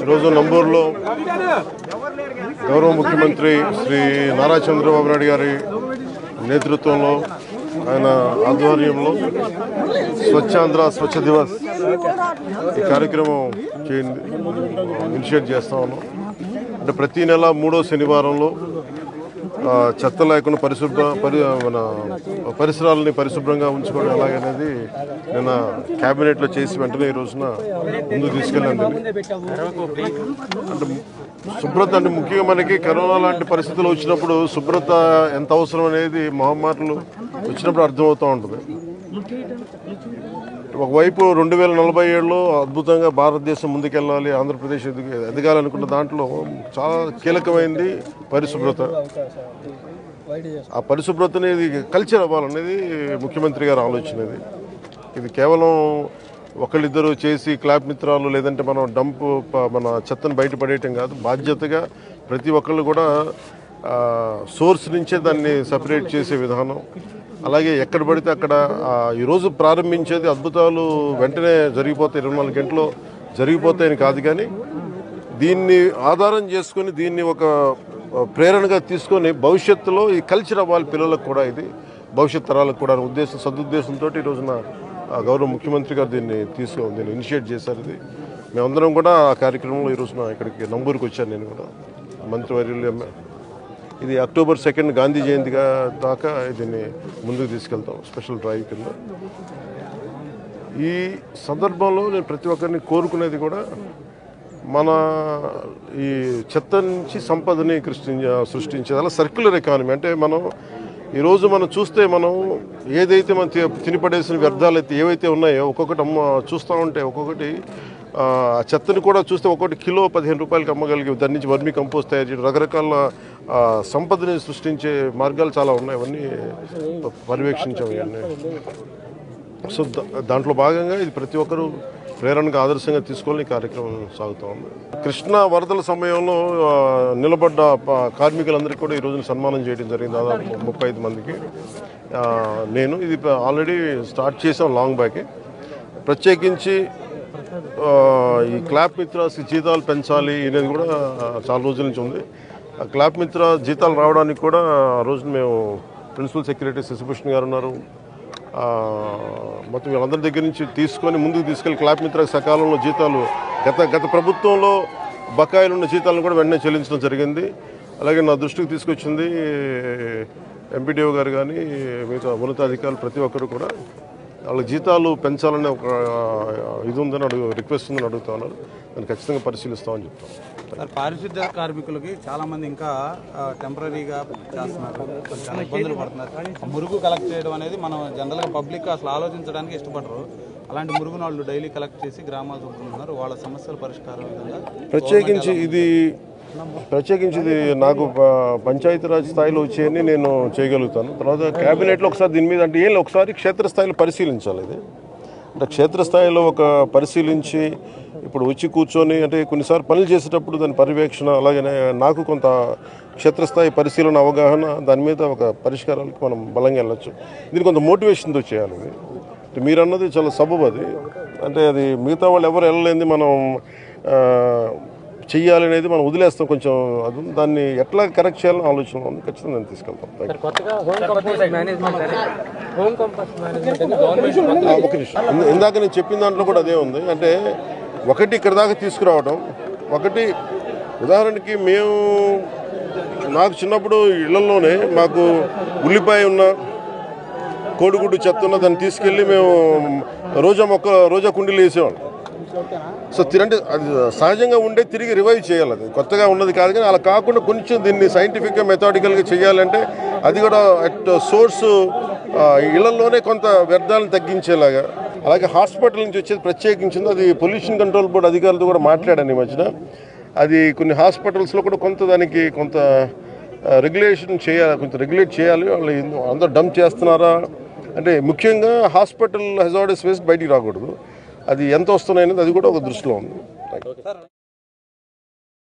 ఈరోజు నంబూరులో గౌరవ ముఖ్యమంత్రి శ్రీ నారా చంద్రబాబు నాయుడు గారి నేతృత్వంలో ఆయన ఆధ్వర్యంలో స్వచ్ఛాంధ్ర స్వచ్ఛ దివస్ ఈ కార్యక్రమం ఇనిషియేట్ చేస్తా ఉన్నాం. అంటే ప్రతి నెల 3వ శనివారంలో చెత్త లేకుండా మన పరిసరాలని పరిశుభ్రంగా ఉంచుకోవడం ఎలాగనేది నిన్న క్యాబినెట్లో చేసి వెంటనే ఈ రోజున ముందుకు తీసుకెళ్ళింది. అంటే శుభ్రత అంటే ముఖ్యంగా మనకి కరోనా లాంటి పరిస్థితులు వచ్చినప్పుడు శుభ్రత ఎంత అవసరం అనేది మహమ్మారులు వచ్చినప్పుడు అర్థమవుతూ ఉంటుంది. ఒకవైపు 2047లో అద్భుతంగా భారతదేశం ముందుకెళ్ళాలి, ఆంధ్రప్రదేశ్ ఎదగాలనుకున్న దాంట్లో చాలా కీలకమైనది పరిశుభ్రత. ఆ పరిశుభ్రతని ఇది కల్చర్ అవ్వాలనేది ముఖ్యమంత్రి గారి ఆలోచన. ఇది కేవలం ఒకళ్ళిద్దరు చేసి క్లాప్ మిత్రాలు లేదంటే మనం మన చెత్తను బయటపడేయటం కాదు. బాధ్యతగా ప్రతి ఒక్కళ్ళు కూడా సోర్స్ నుంచే దాన్ని సపరేట్ చేసే విధానం. అలాగే ఎక్కడ పడితే అక్కడ ఈరోజు ప్రారంభించేది అద్భుతాలు వెంటనే జరిగిపోతాయి, 24 గంటల్లో జరిగిపోతాయని కాదు, కానీ దీన్ని ఆధారం చేసుకొని దీన్ని ఒక ప్రేరణగా తీసుకొని భవిష్యత్తులో ఈ కల్చర్ అవ్వాలి పిల్లలకు కూడా, ఇది భవిష్యత్ తరాలకు కూడా సదుద్దేశంతో ఈ రోజున గౌరవ ముఖ్యమంత్రి గారు దీన్ని ఇనిషియేట్ చేశారు. ఇది మేమందరం కూడా ఆ కార్యక్రమంలో ఈ రోజున ఇక్కడికి నంబూరుకి వచ్చాను. నేను కూడా మంత్రివర్యులు ఇది అక్టోబర్ 2 గాంధీ జయంతిగా దాకా దీన్ని ముందుకు తీసుకెళ్తాం స్పెషల్ డ్రైవ్ కింద. ఈ సందర్భంలో నేను ప్రతి ఒక్కరిని కోరుకునేది కూడా మన ఈ చెత్త నుంచి సంపదని సృష్టించేది అలా సర్క్యులర్ ఎకానమీ. అంటే ఈరోజు మనం చూస్తే మనం ఏదైతే మనం తినిపడేసిన వ్యర్థాలు అయితే ఏవైతే ఉన్నాయో ఒక్కొక్కటి చూస్తూ ఉంటే ఒక్కొక్కటి చెత్తని కూడా చూస్తే ఒక్కొక్కటి కిలో 15 రూపాయలకి అమ్మగలిగి దాని నుంచి వర్మీ కంపోస్ట్ తయారు చేయడం, రకరకాల సంపదని సృష్టించే మార్గాలు చాలా ఉన్నాయి. అవన్నీ పర్యవేక్షించాము ఇవన్నీ. సో దాంట్లో భాగంగా ఇది ప్రతి ఒక్కరూ ప్రేరణగా ఆదర్శంగా తీసుకొని కార్యక్రమం సాగుతూ ఉంది. కృష్ణా వరదల సమయంలో నిలబడ్డ కార్మికులందరికీ కూడా ఈ రోజున సన్మానం చేయడం జరిగింది, దాదాపు 35 మందికి. నేను ఇది ఆల్రెడీ స్టార్ట్ చేసాం లాంగ్ బ్యాక్. ప్రత్యేకించి ఈ క్లాప్ మిత్రాస్ జీతాలు పెంచాలి అనేది కూడా చాలా రోజుల నుంచి ఉంది. ఆ క్లాప్ మిత్ర జీతాలు రావడానికి కూడా ఆ రోజున మేము ప్రిన్సిపల్ సెక్రటరీ శశిభూషణ్ గారు ఉన్నారు, మొత్తం వీళ్ళందరి దగ్గర నుంచి తీసుకొని ముందుకు తీసుకెళ్ళి క్లాప్ మిత్ర సకాలంలో జీతాలు గత ప్రభుత్వంలో బకాయిలు ఉన్న జీతాలను కూడా వెంటనే చెల్లించడం జరిగింది. అలాగే నా దృష్టికి తీసుకొచ్చింది ఎంపీడీఓ గారు కానీ మిగతా ఉన్నతాధికారులు ప్రతి ఒక్కరు కూడా వాళ్ళ జీతాలు పెంచాలనే ఒక ఇది ఉందని రిక్వెస్ట్ ఉందని అడుగుతా ఉన్నారు. దాన్ని ఖచ్చితంగా పరిశీలిస్తామని చెప్తాం. పారిశుద్ధ్య కార్మికులకి చాలా మంది ఇంకా టెంపరీగా చేస్తున్నారు, చాలా ఇబ్బందులు పడుతున్నారు. మురుగు కలెక్ట్ చేయడం అనేది మనం జనరల్గా పబ్లిక్ అసలు ఆలోచించడానికి ఇష్టపడరు. అలాంటి మురుగును వాళ్ళు డైలీ కలెక్ట్ చేసి గ్రామాలు చూపుతున్నారు. వాళ్ళ సమస్యల పరిష్కారం విధంగా ప్రత్యేకించి ఇది నాకు పంచాయతీరాజ్ స్థాయిలో వచ్చేయని నేను చేయగలుగుతాను. తర్వాత క్యాబినెట్లో ఒకసారి దీని మీద అంటే ఒకసారి క్షేత్రస్థాయిలో పరిశీలించాలి. ఇది అంటే క్షేత్రస్థాయిలో ఒక పరిశీలించి ఇప్పుడు వచ్చి కూర్చొని అంటే కొన్నిసార్లు పనులు చేసేటప్పుడు దాని పర్యవేక్షణ, అలాగే నాకు కొంత క్షేత్రస్థాయి పరిశీలన అవగాహన, దాని మీద ఒక పరిష్కారాలకు మనం బలంగా వెళ్ళచ్చు. దీనికి కొంత మోటివేషన్తో చేయాలి. ఇది మీరు అన్నది చాలా సబబు. అది అంటే అది మిగతా వాళ్ళు ఎవరు వెళ్ళలేంది మనం చెయ్యాలి అనేది మనం వదిలేస్తాం. కొంచెం అది దాన్ని ఎట్లా కరెక్ట్ చేయాలని ఆలోచన ఉంది. ఖచ్చితంగా నేను తీసుకెళ్తాం. ఒక నిమిషం, ఇందాక నేను చెప్పిన దాంట్లో కూడా అదే ఉంది. అంటే ఒకటి ఇక్కడ దాకా తీసుకురావడం, ఒకటి ఉదాహరణకి నాకు చిన్నప్పుడు ఇళ్లలోనే మాకు ఉల్లిపాయ ఉన్న కోడిగుడ్డు చెత్త ఉన్న దాన్ని తీసుకెళ్ళి మేము రోజా కుండీలు వేసేవాళ్ళం. సో అంటే అది సహజంగా ఉండే తిరిగి రివైవ్ చేయాలి. అది కొత్తగా ఉన్నది కాదు, కానీ అలా కాకుండా కొంచెం దీన్ని సైంటిఫిక్గా మెథాడికల్గా చేయాలంటే అది కూడా అట్ సోర్సు ఇళ్లలోనే కొంత వ్యర్థాలను తగ్గించేలాగా. అలాగే హాస్పిటల్ నుంచి వచ్చేది ప్రత్యేకించింది, అది పొల్యూషన్ కంట్రోల్ బోర్డు అధికారులతో కూడా మాట్లాడాను ఈ మధ్యన. అది కొన్ని హాస్పిటల్స్లో కూడా దానికి కొంత రెగ్యులేషన్ చేయాలి, కొంచెం రెగ్యులేట్ చేయాలి. వాళ్ళు అందరూ డంప్ చేస్తున్నారా అంటే ముఖ్యంగా హాస్పిటల్ హెజార్డస్ వేస్ట్ బయటికి రాకూడదు. అది ఎంత వస్తున్నాయనేది అది కూడా ఒక దృష్టిలో ఉంది.